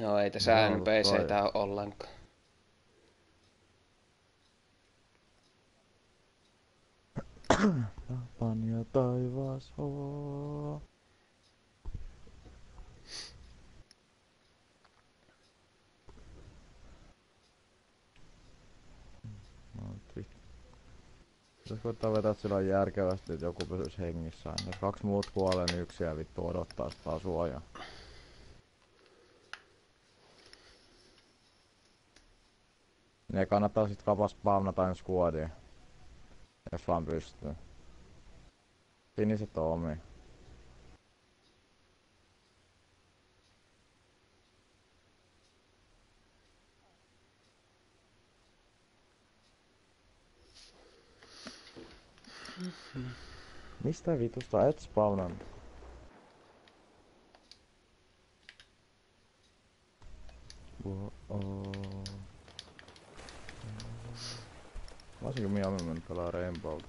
Joo, ei tässä Joo, NPCtä ole ollenkaan. Japan ja taivas oo. No, pitäis koittaa vetää sillä järkevästi, että joku pysyis hengissä. Jos kaksi muut kuolee, niin yksi jää vittu odottaa sitä suojaa. Ne kannattaa sit kapas spawnata aina squadia. Jos vaan pystyy. Siniset on omia. Mistä vitusta et spawnan? Varsinkin Miami mennyt pelaa Rainbowta.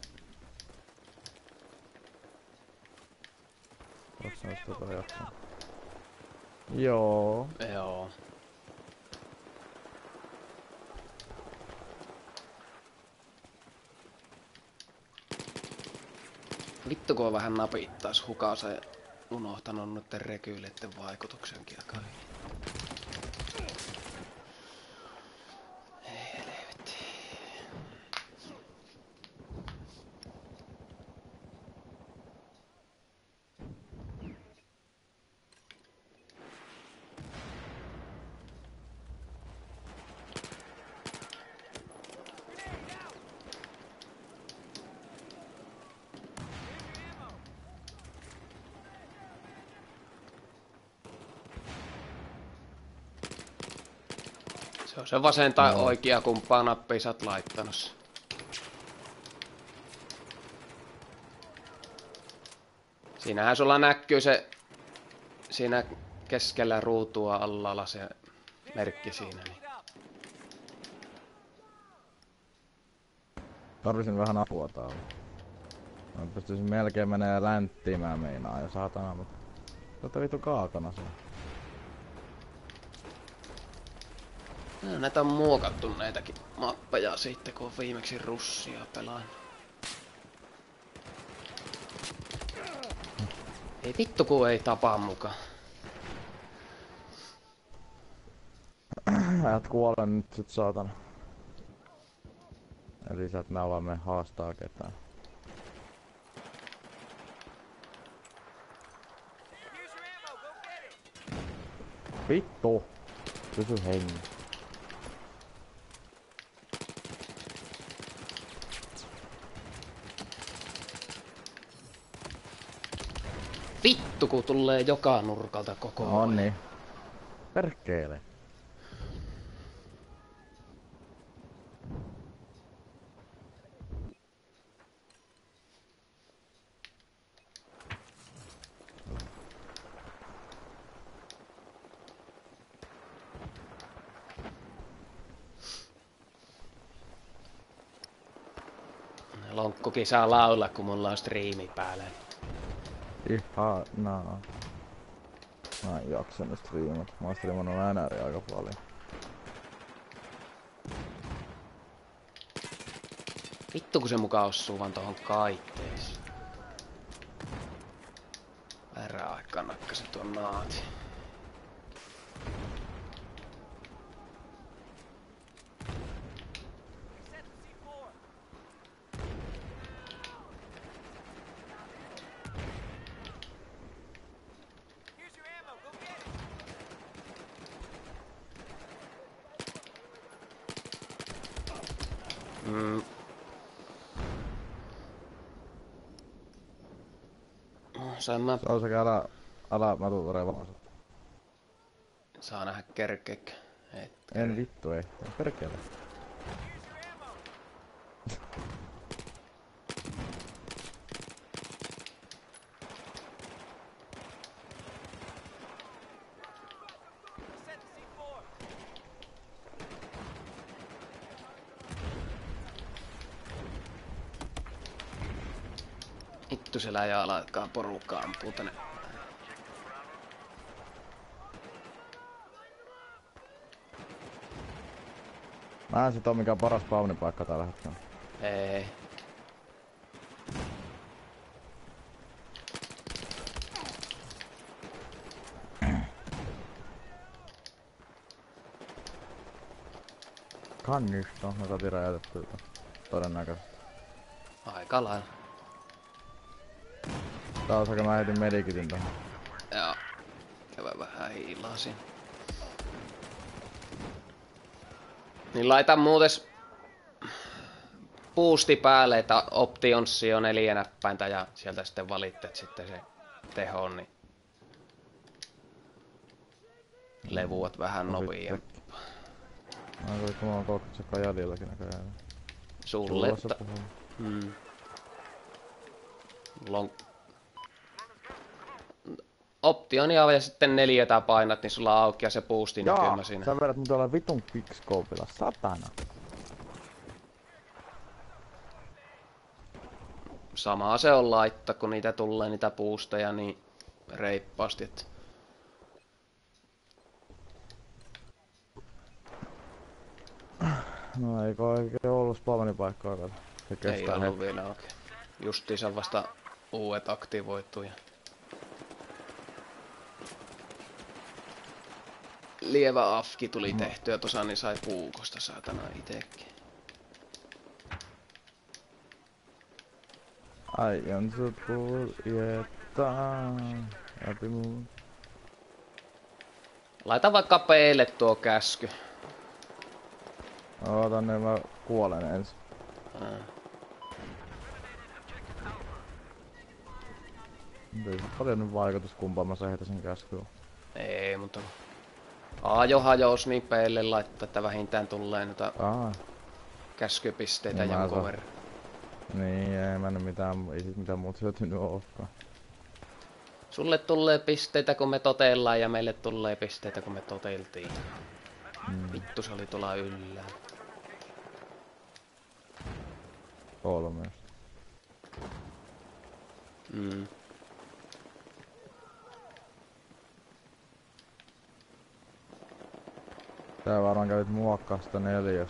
Jaksaa sitä jaksaa. Joo. Joo. Vittu kun on vähän napittais hukassa ja unohtanut noitten rekyyleitten vaikutuksenkin aika hyvin. Ei helvetti. Se on se vasen tai oikea, kumpaa nappia sä oot laittanut. Siinähän sulla näkyy se siinä keskellä ruutua allalla se merkki siinä. Niin. Tarvisin vähän apua täällä. Mä pystyisin melkein menee länttimään meinaa ja saatana, mutta tätä vittu kaakana se. No, näitä on muokattu näitäkin mappeja siitä, kun on viimeksi Russia pelaan. Ei vittu kun ei tapa mukaan. Ajat kuole nyt sit saatana. Eli sä et nää vaan me haastaa ketään. Vittu! Pysy hengissä. Vittu kun tulee joka nurkalta koko ajan. On niin. Perkele. Lonkkukin saa laulaa, kun mulla on striimi päällä. Ihanaa. Mä en jaksanut striimata. Mä oon striimannut NR aika paljon. Vittu kun se mukaan osuu vaan tohon kaitteeseen. Väärää aikaan nakkasin tuon naati. Sain mä... Sousakin älä mä tuun revaasut. Saa nähdä kerkeekö. En vittu ei. Perkele. Vittu se läjä alkaa porukkaa ampuu tänne. Mä en sit oo mikään paras spawnipaikka tällä hetkellä. Ei. Kannista on saatiin räjätettyä todennäköisesti. Aika lailla. Taas mä heitin medikitin tähän. Joo. Kävä vähän hiilasin. Niin laitan muutes boosti päälle, että optionssi on 4 näppäintä ja sieltä sitten valitset sitten se tehon, niin levuat vähän nopeammin. Aiku vittu, mulla on 30 sekkaa jäljelläkin näköjään. Sulle, että... Mulla on... Optionia ja sitten 4 painat, niin sulla aukeaa se boosti näkymä siinä. Sä vedät mun tuolla vitun quickscopella, satana. Samaa se on laittaa, kun niitä tulee niitä boosteja niin reippaasti, että... No eikö oikein ollut spawnipaikkaa kato. Se kestää ei ollut vielä oikein. Justiinsa vasta uudet aktivoitu ja... Lievä afki tuli tehtyä tossa, niin sai puukosta saatana itekin. Aion sut kuljettaa läpi muun. Laita vaikka peille tuo käsky. Ootan, niin mä kuolen ensin. Ei se paljon nyt vaikutus kumpaan mä heitäisin käskyä. Ei, mutta... Aajo hajous niin peille laittaa, että vähintään tulee noita käskypisteitä jonkun verran. Niin, ei mä nyt mitään, ei sit mitään muuta hyötynyt olekaan. Sulle tulee pisteitä kun me totellaan ja meille tulee pisteitä kun me toteltiin. Vittu se oli tuolla yllä. 3. Tää varmaan kävit muokkaa sitä 4.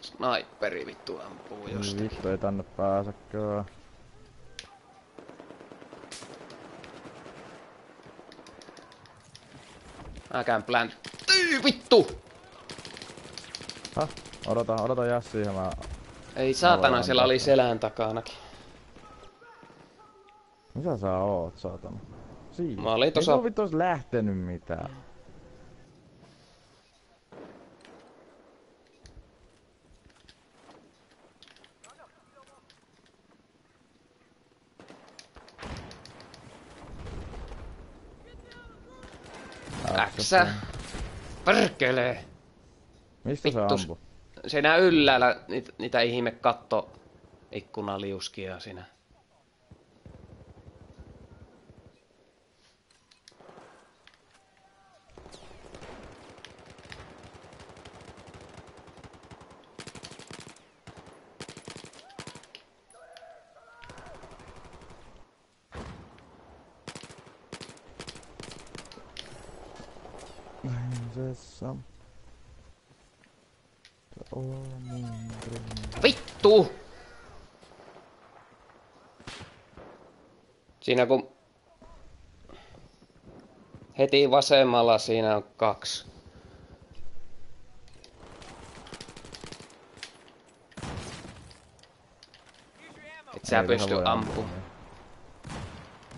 Sniperi vittu ampuu jostakin. Vittu ei tänne pääsekään. Mä käyn vittu! Häh? Odota jää siihen mä... Ei saatana, siellä oli selän takanakin. Missä sä oot, saatana? Siinä. Mä olin tossa... Ei vittu ois lähtenyt mitään. Äksä! Perkelee! Mistä se ampuu? Siinä ylhäällä niitä ihme katto ikkunaliuskia siinä. Vittu! Siinä kun... Heti vasemmalla siinä on 2. Et sä pysty ampumaan.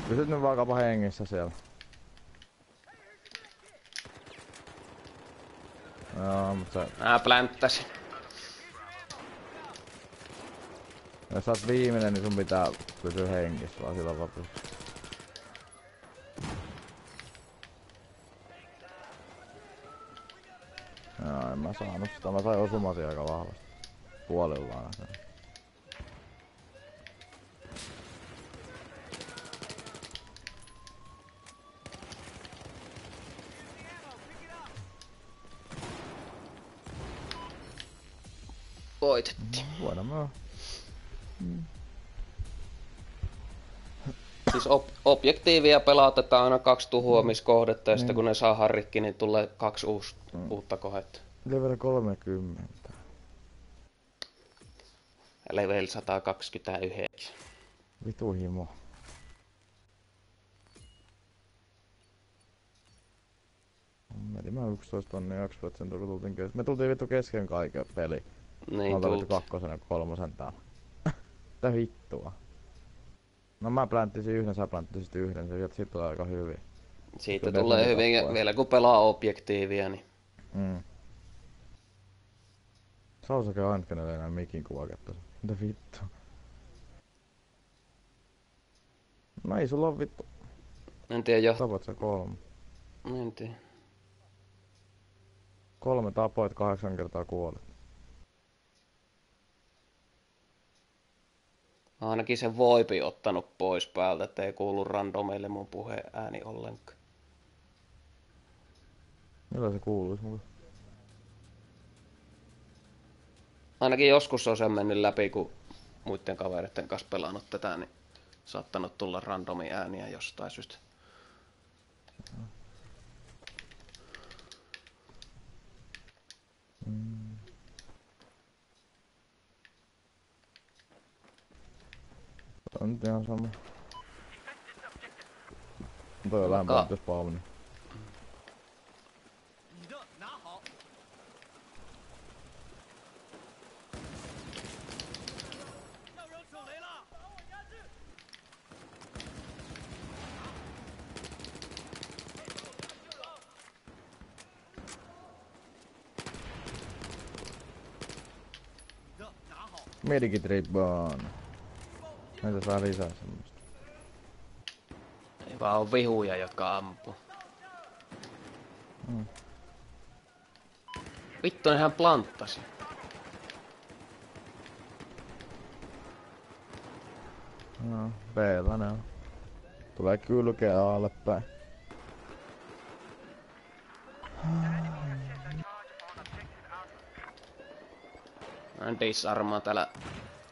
Pysyt nyt vaikkapa hengissä siellä. Joo, mut sä... Mä plänttäsin. Jos sä oot viimeinen, niin sun pitää pysyä hengissä vaan sillä vaan pystyy. Joo, en mä saanut sitä. Mä sain osumasia aika vahvasti. Puolillaan. Voitettiin. Voidaan mä. Siis objektiivia pelautetaan aina 2 tuhoamiskohdetta ja sitten Niin. kun ne saa rikki, niin tulee 2 uutta kohdetta. Level 30. Level 129. Vitu himo. Meni mä 11 tonnia 2%, kun tultiin kesken. Me tultiin vittu kesken kaiken peli. Niin Mä otan vittu tultiin. 2 ja 3 täällä. Mitä vittua? No mä planttisin yhden, sä planttisit yhden, siitä tulee aika hyvin. Siitä Kyllä tulee defendi hyvin, tappaa. vielä kun pelaa objektiivia, niin Sausake ainut, kenelle enää mikin kuvaketta. Mitä vittu? No ei sulla oo vittu. en tiedä Tapat sä 3. En tiedä. 3 tapoit, 8 kertaa kuolet. Ainakin sen voipi ottanut pois päältä, ettei kuulu randomeille mun puheen ääni ollenkaan. Millä se kuuluis mulle? Ainakin joskus on sen mennyt läpi, kun muiden kavereiden kanssa pelannut tätä, niin saattanut tulla randomi ääniä jostain syystä. On nyt ihan sama. Toi on Vaikka- lämpöä spawni. Medikit ribbon. Näitä saa lisää semmoista. Ei vaan on vihuja, jotka ampuu. Vittu, nehän planttasi. No, B-llä ne on. Tulee kylkeä alle päin. Mä disarmaa täällä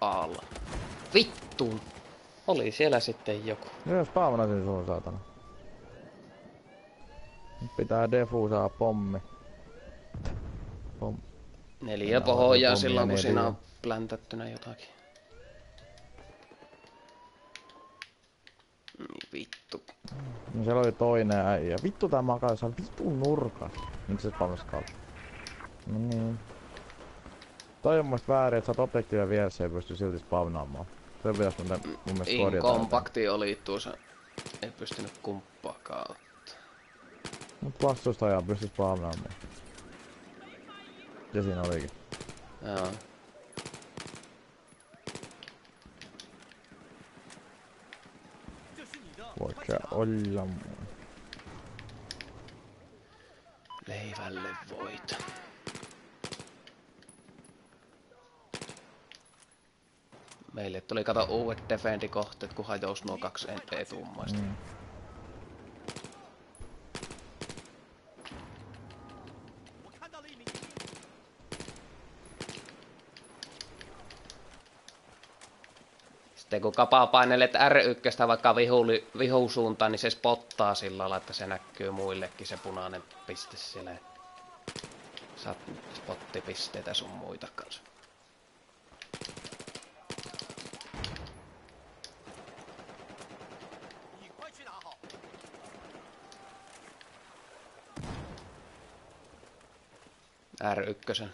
Aalla. Vittu! Oli siellä sitten joku. Jos paavanasin sun saatana. Nyt pitää defuusaa pommi. 4 Minä pohjaa olen silloin, kun pommia siinä 4. on pläntättynä jotakin. Vittu. No siellä oli toinen äijä. Vittu tää makaa jossain vitun nurkas. Miksi se spawnas kautta? No niin. Toi on mun mielestä väärin, että sä oot objektiivia vieressä ja pysty silti spawnaamaan. Se pitäis mun mielestä korjata. Kompakti oli tuossa. Ei pystynyt kumppaakaan. Mut vastustaja pysty spawnaamaan. Ja siinä olikin. Joo. Voiksä olla mun. Leivälle voita. Meille tuli kato uudet defendikohteet, kun hajous nuo 2 etummaista. Sitten kun kapaa painelet R1 vaikka vihusuuntaan, niin se spottaa sillä lailla, että se näkyy muillekin se punainen piste siellä. Saat spottipisteitä sun muita kanssa. R1.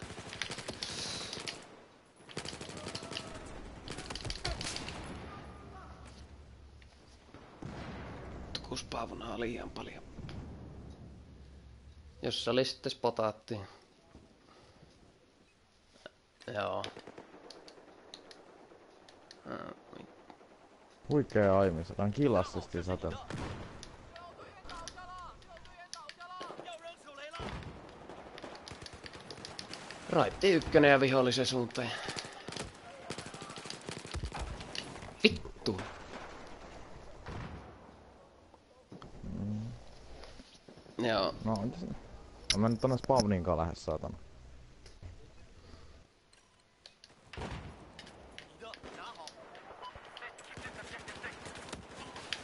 Kun spawnaa liian paljon. Jos se oli sitten spotaattiin. Joo. Huikea aimis, otan kilassisesti satella. Raitti 1 ja vihollisen suuntaan. Vittu. Joo. No entäs? Mä nyt tonne spawniinkaan lähes saatana.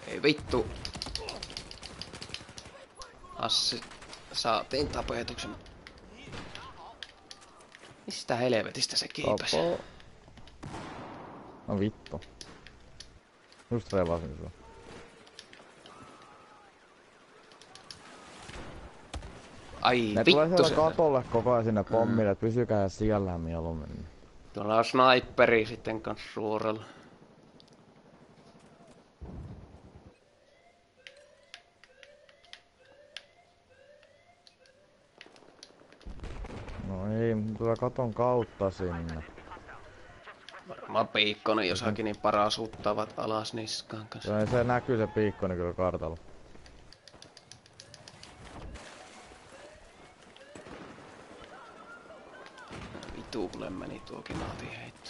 Ei vittu. Assi. Saatiin tapetuksen. Mistä helvetistä se kiipesi? Tapo. No vittu. Just revasin sua. Ai Ne vittu tulee sieltä se. katolle koko ajan sinne pommille, et pysykää siellä mieluummin. Tuolla on sniperi sitten kans suoralla. No ei, tulee katon kautta sinne. Varmaan piikkoni jossakin niin parasuuttavat alas niskaan kanssa. Se näkyy se piikkoni kyllä kartalla. Vituulle meni tuokin naatin heitto.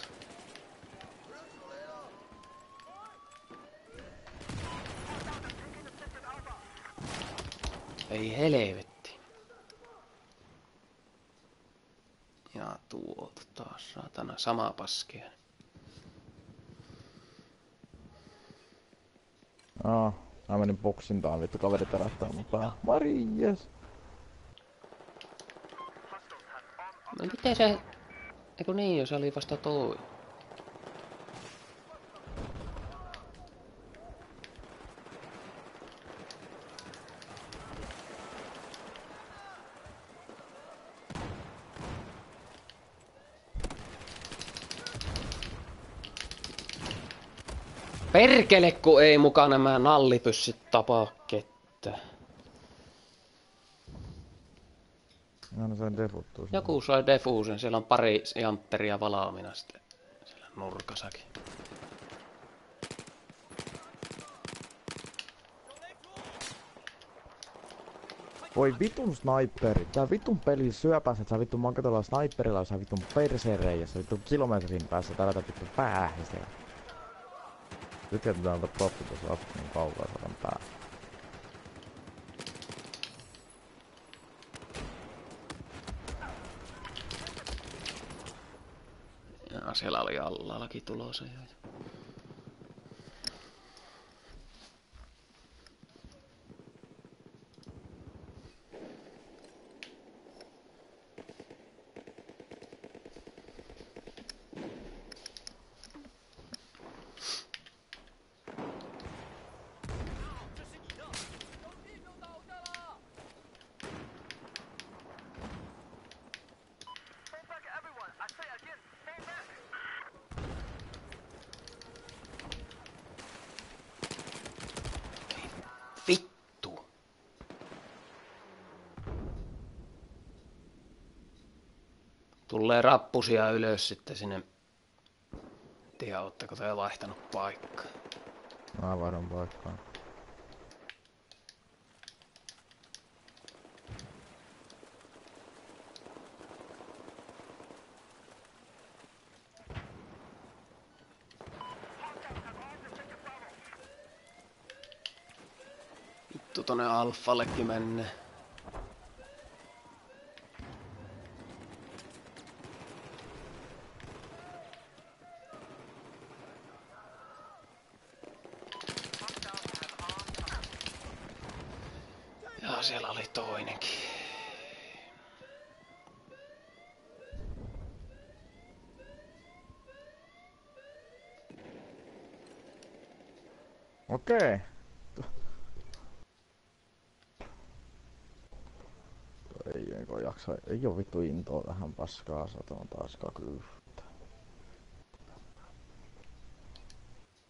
Ei helvetti. Ja tuolta taas saatana sama paskia. Mä menin boksintaan, vittu kaveri tärähtää mun pää. Marijes! No miten se... Eiku niin, jos oli vasta toi. Perkele, kun ei mukaan nämä nallipyssyt tapaa kettä. No se defuttuu. Joku sai defuusen, siellä on pari jantteria valaamina sitten. Siellä nurkasakin. Voi vitun sniperi. Tää vitun peli syöpäs, et sä vittu mankatella sniperilla, jos sä vitun persereijässä, vittu kilometrin päässä täältä vittu päähän siellä. Nyt jätetään täältä proppi tuossa asut niin kauan saadaan päähän. Ja siellä oli allallakin tulossa jo. Vittu. Tulee rappusia ylös sitten sinne. Tiedä, ootteko te vaihtanut paikkaa. Mä vaihdan paikkaan. Vittu tonne alfallekin menne. Ja siellä oli toinenkin. Okei. Ei jaksa. Ei oo vittu intoa tähän paskaa satana taaskaan kyllä.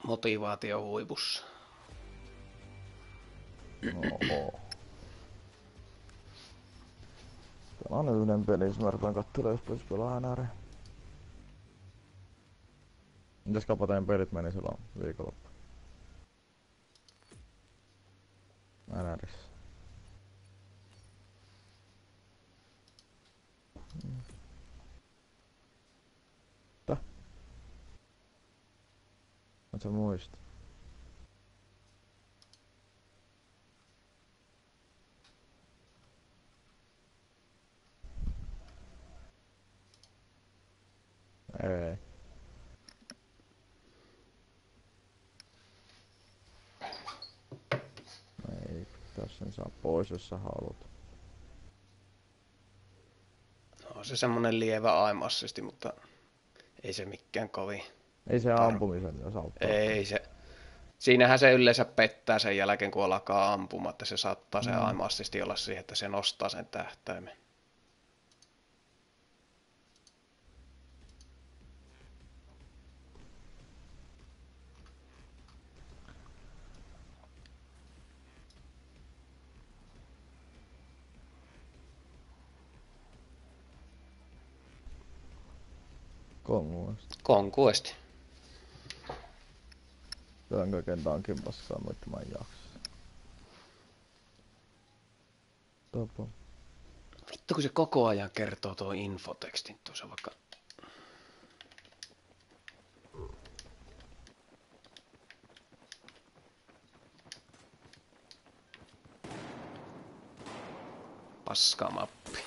Motivaatio huipussa. No. Täällä on yhden peli, jos mä rupean kattelemaan, jos vois pelaa NR. Mitäs kapateen pelit meni silloin viikonloppu? NRissä. Mitä? Et sä muista? Ei. Tässä saa pois, jos sä haluat. No se semmonen lievä aimassisti, mutta ei se mikään kovin. Ei se ampumisen jos auttaa. Ei se. Siinähän se yleensä pettää sen jälkeen, kun alkaa ampumaan, että se saattaa se aimassisti olla siihen, että se nostaa sen tähtäimen. Conquest. Tämä on kaiken tankin paskaa noita mä en jaksa. Topo. Vittu kun se koko ajan kertoo tuo infotekstin tuossa vaikka. Paskamappi.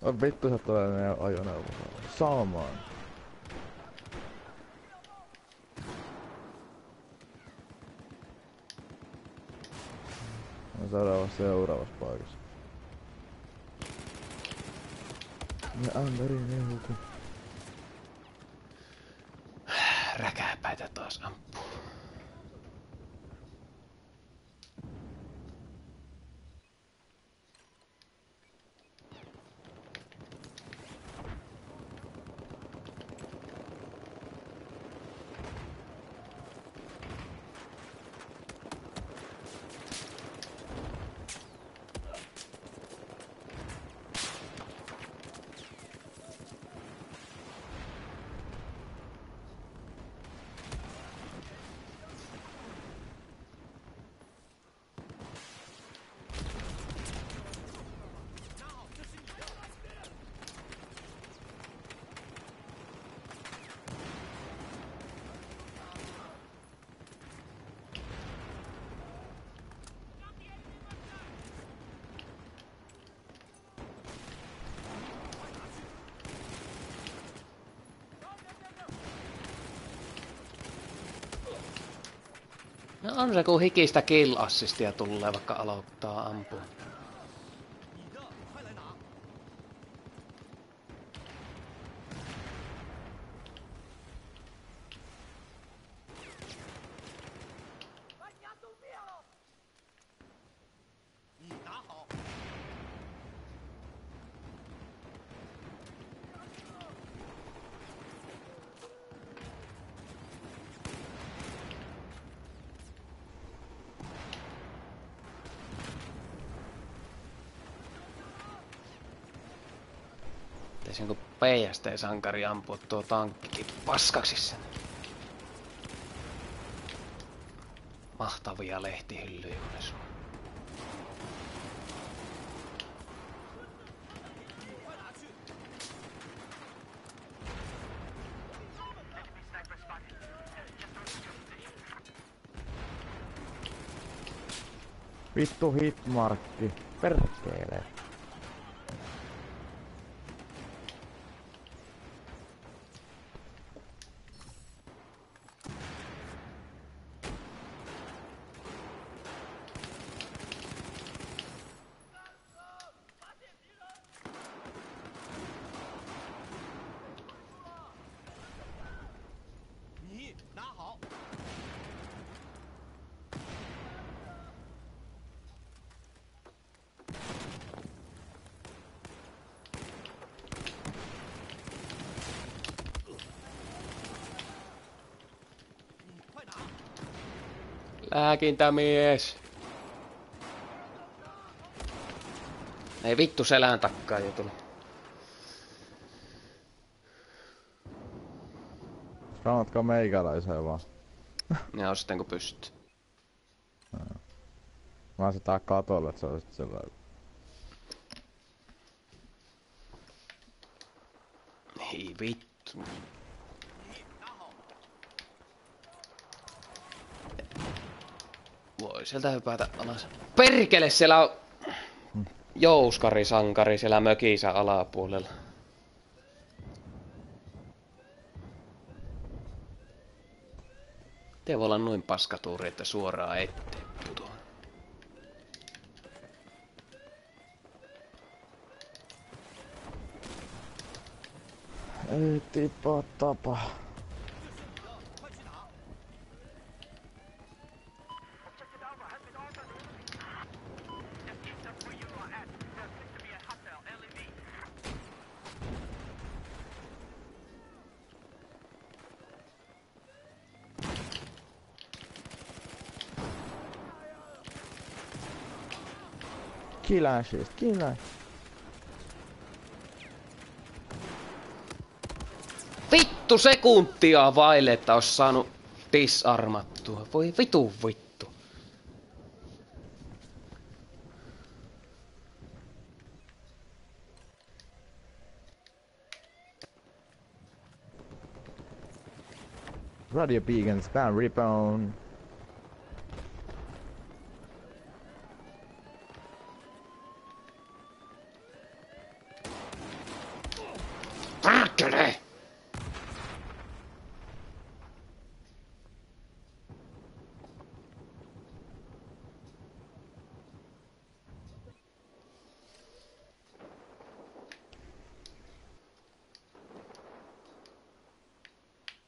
On vittu se tulee meidän ajoneuvo. Saamaan. Me saadaan vasta seuraavassa paikassa. Ja Ämpärin neuku. Räkääpäitä taas ampuu. No on se kun hikistä kill-assistia tulee vaikka aloittaa ampua. Teisin kun PST-sankari ampua tuo tankkikin paskaksi sen. Mahtavia lehtihyllyjä kun ne sun. Vittu hitmarkki. Perkele. Lääkintämies! Ei vittu selän takkaa jo tullut. Kannatko meikäläiseen vaan? Ne on sitten kun pystyy. Mä asetaan katolle, että se on sit sellainen. Ei vittu. Voi sieltä hypätä alas. Perkele, siellä on jouskarisankari siellä mökissä alapuolella. Te voi olla noin paskatuuri, että suoraan eteen putoaa. Ei tipaa tapa. Kill assist, kill assist. Vittu sekuntia vaille, että ois saanut disarmattua. Voi vittu. Radio beacon spam rebound. Perkele!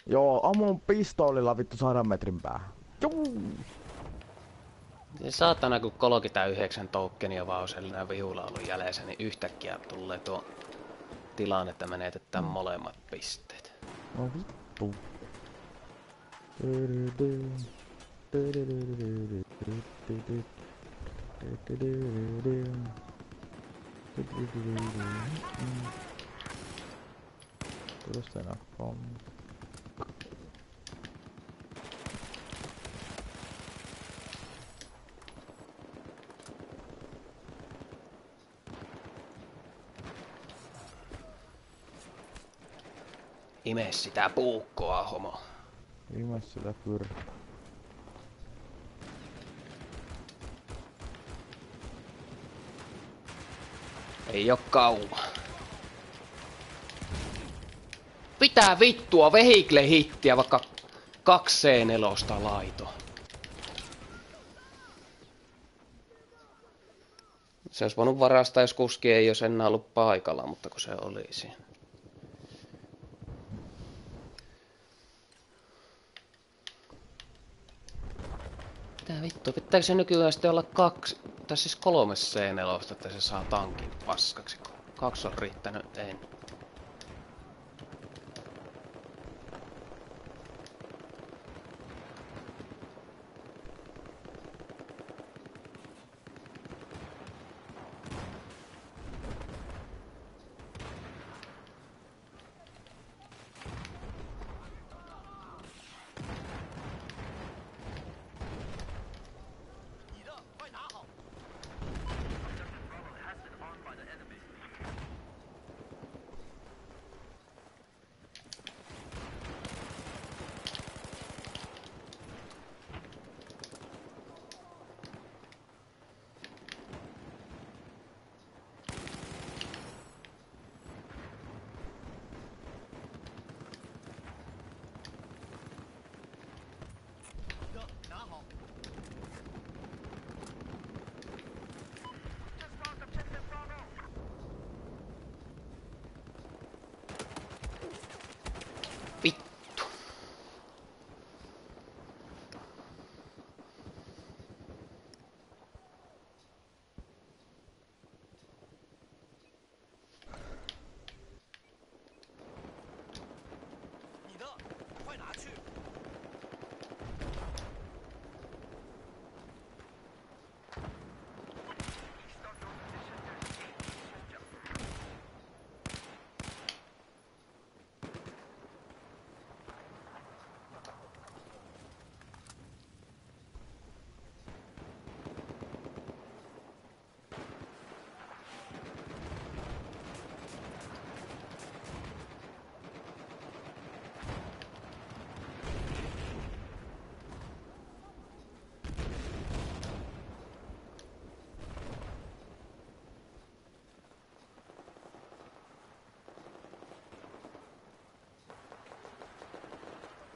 Joo, ammun pistoolilla vittu 100 metrin päähän. Juu. Se saatana kun 39 tokenia vaan on sellainen vihulla ollut jäljessä, niin yhtäkkiä tulee tuo tilanne, että menetetään molemmat pisteet. No vittu. Tuosta enää pommi. Ime sitä puukkoa, homo. Ime sitä pyrä. Ei oo kauan. Pitää vittua vehicle-hittiä, vaikka 2C4 laito. Se olisi voinut varastaa, jos kuski ei olisi enää ollut paikalla, mutta kun se oli siinä. Mitä vittua, pitääkö se nykyään sitten olla 2, tai siis 3 C4, että se saa tankin paskaksi? 2 on riittänyt, ei. Vittu.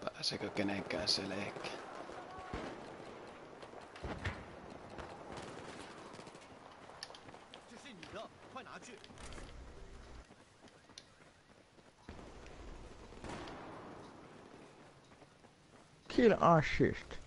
Pääsekö kenenkään selkeä? Kill assist.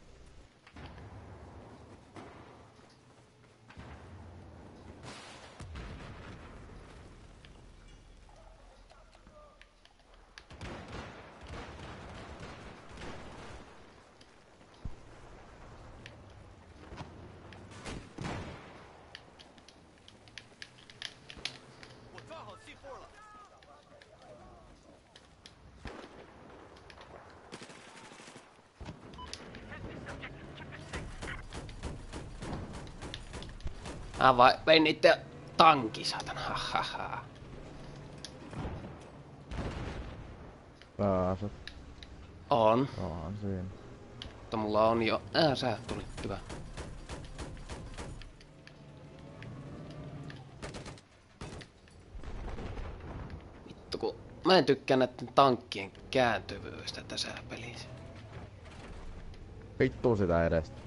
Vein niitten tankki, saatana. Hahaha. Pääset. On. Onhan siinä. Mutta mulla on jo... sä tuli. Hyvä. Vittu kun... Mä en tykkää näitten tankkien kääntyvyydestä tässä pelissä. Vittuu sitä edestä.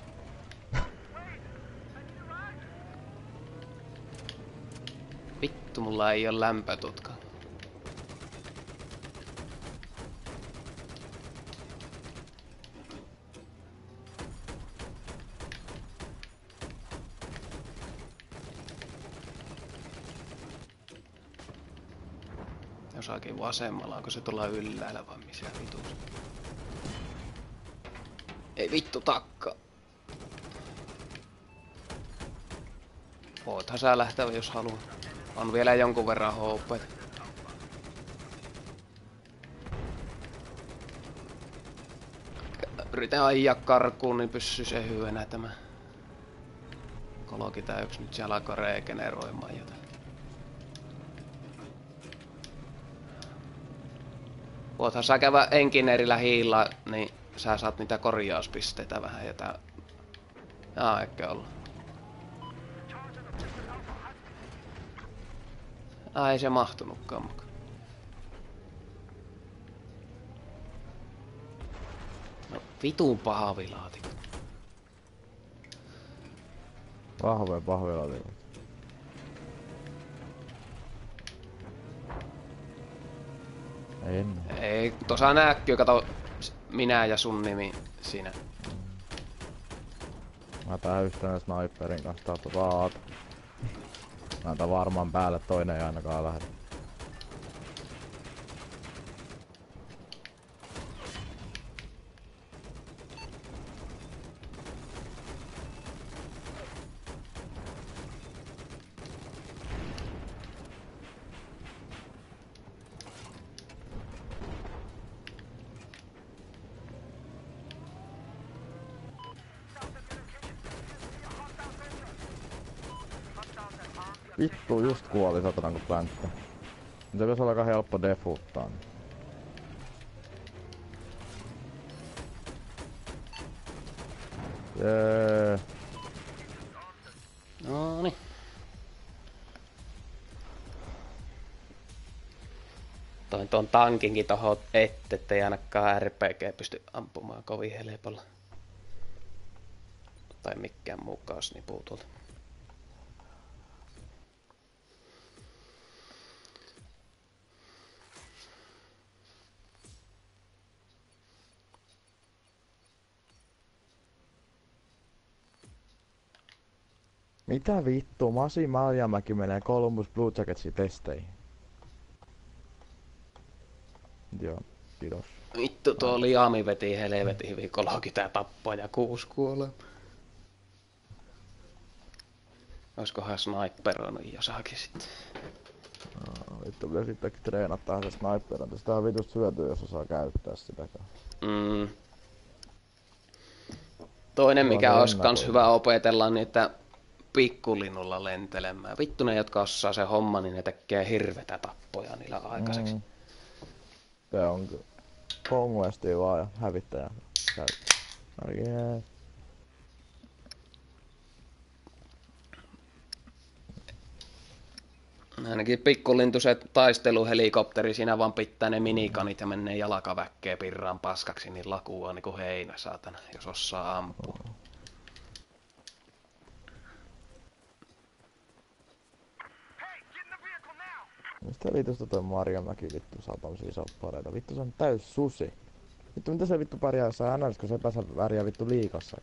Vittu mulla ei oo lämpötutka. Jossakin vasemmalla, onko se tuolla ylhäällä vai missä vituus? Ei vittu takka. Voithan sä lähteä jos haluat. On vielä jonkun verran HP. Yritän ajaa karkuun, niin pysyy se hyvänä tämä. Koloki tää yks nyt siellä alkoi regeneroimaan jotain. Voithan sä käydä engineerillä hiilaa, niin sä saat niitä korjauspisteitä vähän ja tää... Eikö ollut. Ei se mahtunutkaan mukaan. No vitun paha vilaatikko. Vahvoja pahvilaatikko. Ei, tuossa näkyy, kato minä ja sun nimi siinä. Mä tää yhtenä sniperin kanssa tapaat. Mä tää varmaan päälle, toinen ei ainakaan lähde. Vittu, just kuoli satanan kun pläntti. Se pitäis olla aika helppo defuttaa. Jee. Noniin. Toin tuon tankinkin tohon ettei ainakaan RPG pysty ampumaan kovin helpolla. Tai mikään muu kaasnipuu tuolta. Mitä vittu? Masi Maljamäki menee Columbus Blue Jacketsin testeihin. Joo, kiitos. Vittu tuo Liami veti helvetin hyvin 30 tappaa ja 6 kuolee. Oiskohan sniperoinut jossakin sitten. Vittu pitäis sittenkin treenata se sniperointi. Sitä on vitusti syötyä jos osaa käyttää sitäkään. Toinen mikä olisi kans hyvä opetella, niin että pikkulinnulla lentelemään. Vittu ne, jotka osaa se homma, niin ne tekee hirvetä tappoja niillä aikaiseksi. Se on Conquestia vaan ja hävittäjä käyttää. Yes. Ainakin pikkulintu se taisteluhelikopteri, siinä vaan pitää ne minikanit ja menee jalkaväkkeen pirraan paskaksi, niin lakuu on niinku heinä saatana, jos osaa ampua. Mistä vitusta toi Marjamäki vittu saa tommosia soppareita? Vittu se on täys susi. Vittu mitä se vittu pärjää jossain NRS, kun se pääsee pärjää vittu liigassa.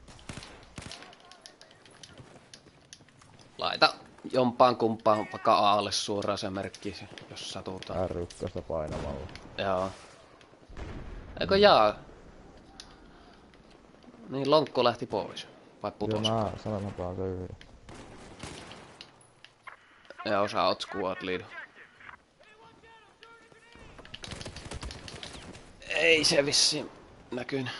Laita jompaan kumpaan vaikka Aalle suoraan se merkki, jos satutaan. R1 painamalla. Joo. Eikö jaa? Niin lonkko lähti pois. Vai putos? Joo, mä sanotaan se yhden. Joo, sä oot squad lead. Ei se vissiin näkynyt.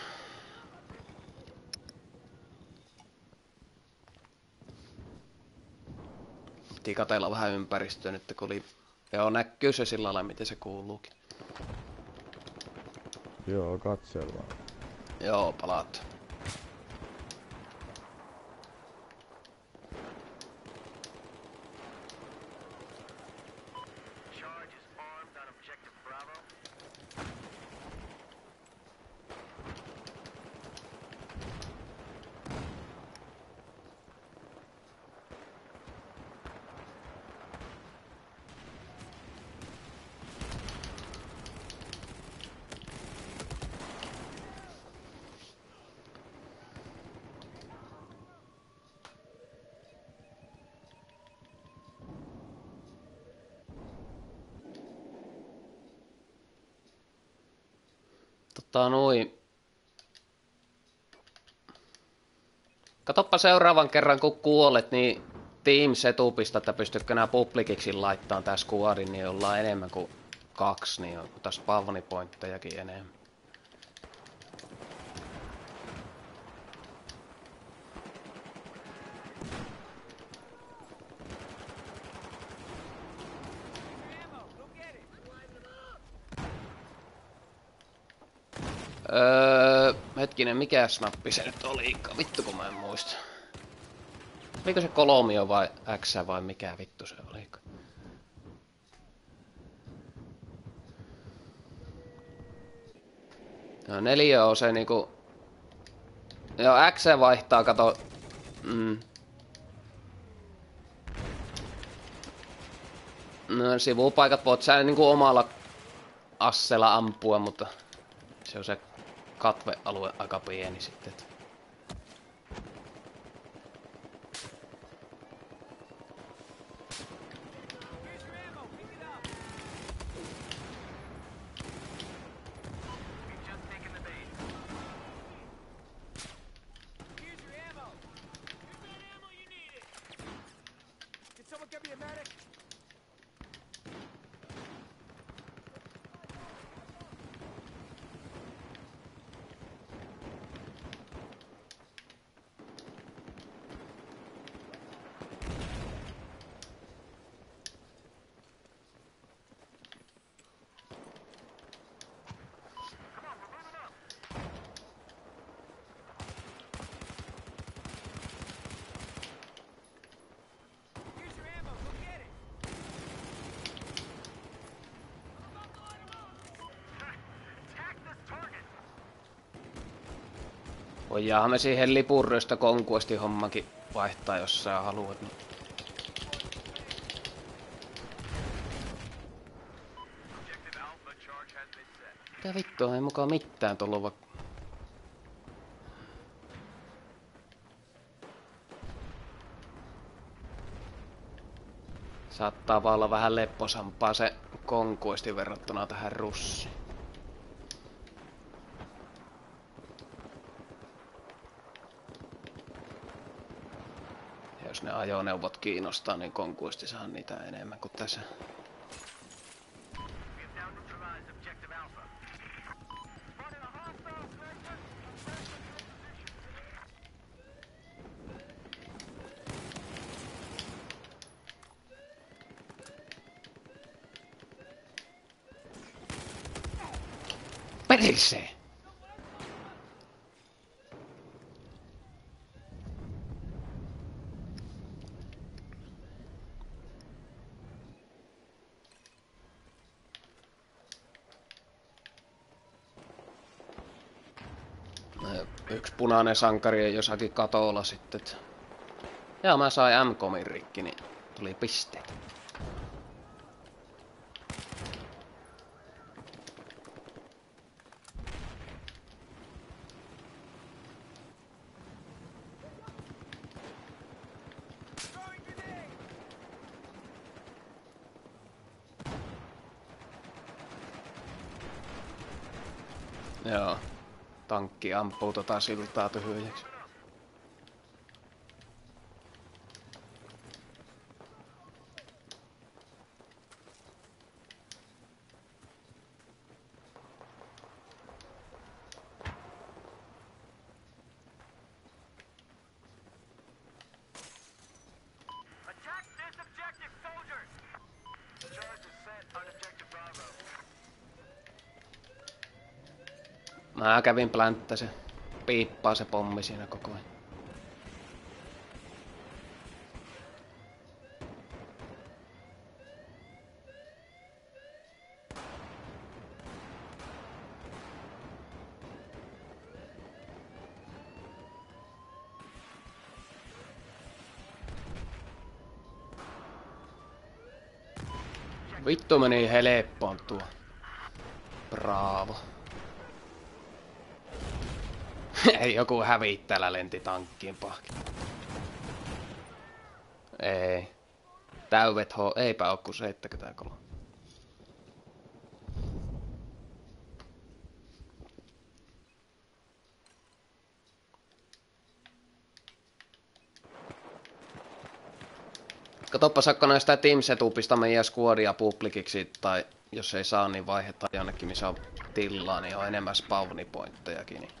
Piti katella vähän ympäristöä nyt, kun oli... Joo, näkyy se sillä lailla, miten se kuuluukin. Joo, katsellaan. Joo, palaat. Noin. Katoppa seuraavan kerran kun kuolet, niin team setupista, että pystytkö nää publikiksi laittaa tää squadin, niin ollaan enemmän kuin 2, niin on taas spawnipointtejakin enemmän. Hetkinen, mikä snappi se nyt oli? Vittu kun mä en muista. Oliko se kolomio vai X vai mikä vittu se oli? No 4 on se niinku... Joo, X vaihtaa, kato... No sivupaikat voit sä niinku omalla assella ampua, mutta... Se on se katvealue aika pieni sitten. Voidaan me siihen lipurröistä konkuesti hommankin vaihtaa, jos sä haluat. Mitä vittua, ei mukaan mitään tullut vaikka... Saattaa vaan olla vähän lepposampaa se konkuesti verrattuna tähän russiin. Jos ne ajoneuvot kiinnostaa, niin konkuisti saa niitä enemmän kuin tässä. Perse! Yksi punainen sankari ja jossakin katolla sitten. Ja mä sain M-komin rikki, niin tuli pisteet. Joo. Tankki ampuu tota siltaa tyhjäksi. Mä kävin plänttäsen. Piippaa se pommi siinä koko ajan. Vittu meni helppoon tuo. Bravo. Ei joku hävittäjällä lenti tankkiin pahki. Ei. Täyvet eipä oo kun 73. Katoppa saakko näistä Team Setupista meidän squadia publikiksi, tai jos ei saa, niin vaihdetaan jonnekin missä on tilaa, niin on enemmän spawnipointtejakin. Niin.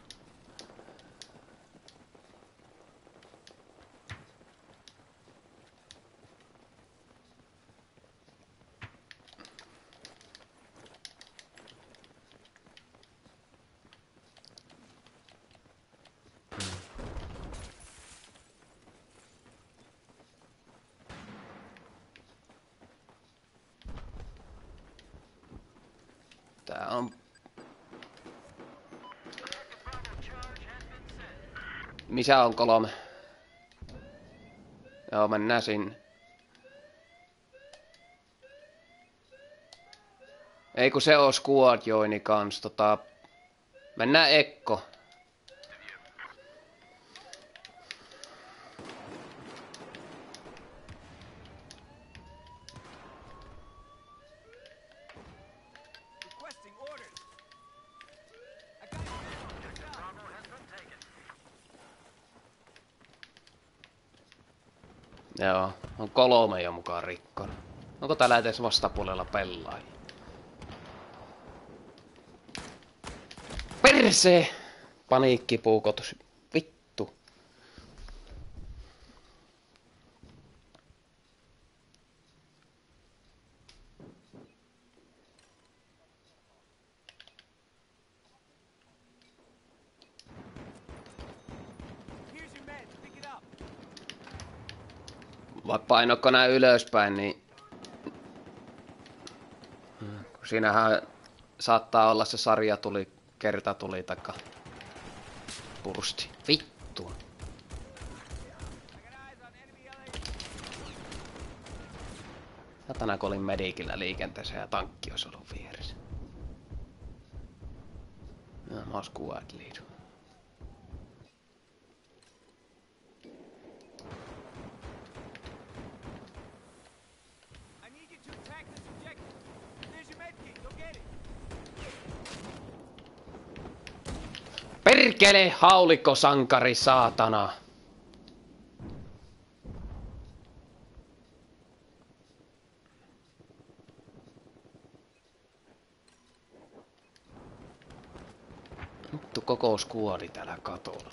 Tää on... Missä on 3? Joo, mennään sinne. Ei kun se on squad joini kans, Mennään Ekko. Joo, on 3 jo mukaan rikkona. Onko täällä edes vastapuolella pelaajia? Persee! Paniikkipuukotus. Vittu. Vai painokko nää ylöspäin, niin... Siinähän saattaa olla se sarja tuli, kerta tuli taka pursti. Vittu. Satana kun olin medikillä liikenteessä ja tankki olisi ollut vieressä. No, mä oon squad lead. Perkele, haulikko sankari, saatana! Vittu koko skuadi täällä katolla.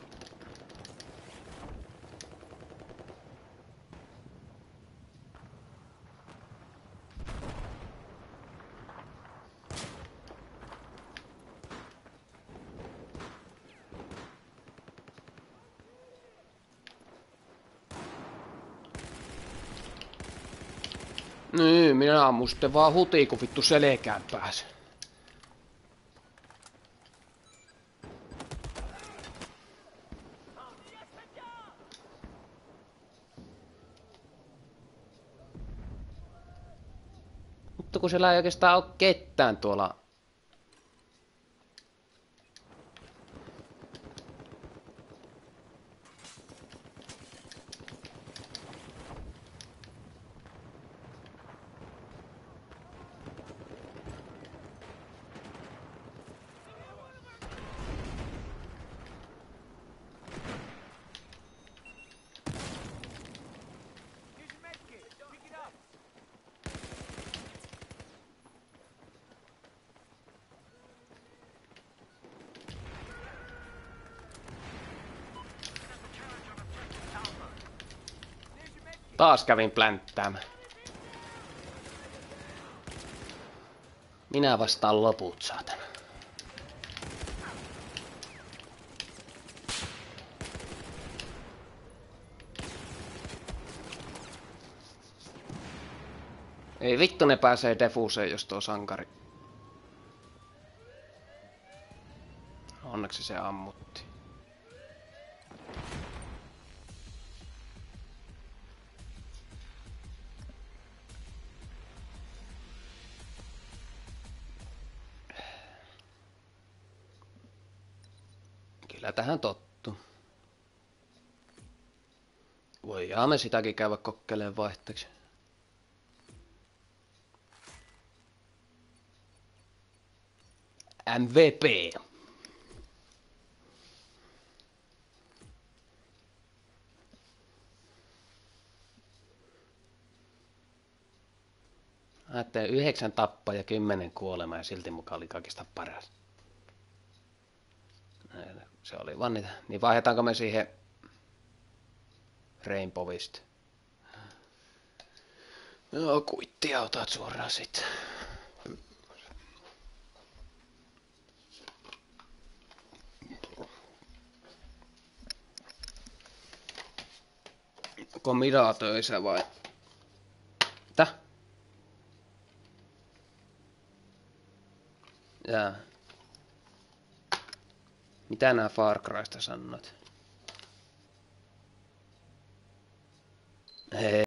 Niin, minä ammun sitten vaan hutiin, kun vittu selkään pääsen. Mutta kun siellä ei oikeastaan ole ketään tuolla. Taas kävin plänttäämään. Minä vastaan loput, saatana. Ei vittu ne pääsee defuseen, jos tuo sankari. Onneksi se ammutti. Kyllä tähän tottu. Voidaan me sitäkin käydä kokeilemaan vaihteeksi. MVP. Ajattelin 9 tappaa ja 10 kuolemaa ja silti mukaan oli kaikista paras. Se oli vaan niitä. Niin vaihdetaanko me siihen Rainbowista? Joo, kuittia otat suoraan sit. Onko Mida töissä vai? Täh? Jaa. Mitä nää Far Crysta sanot? Hei.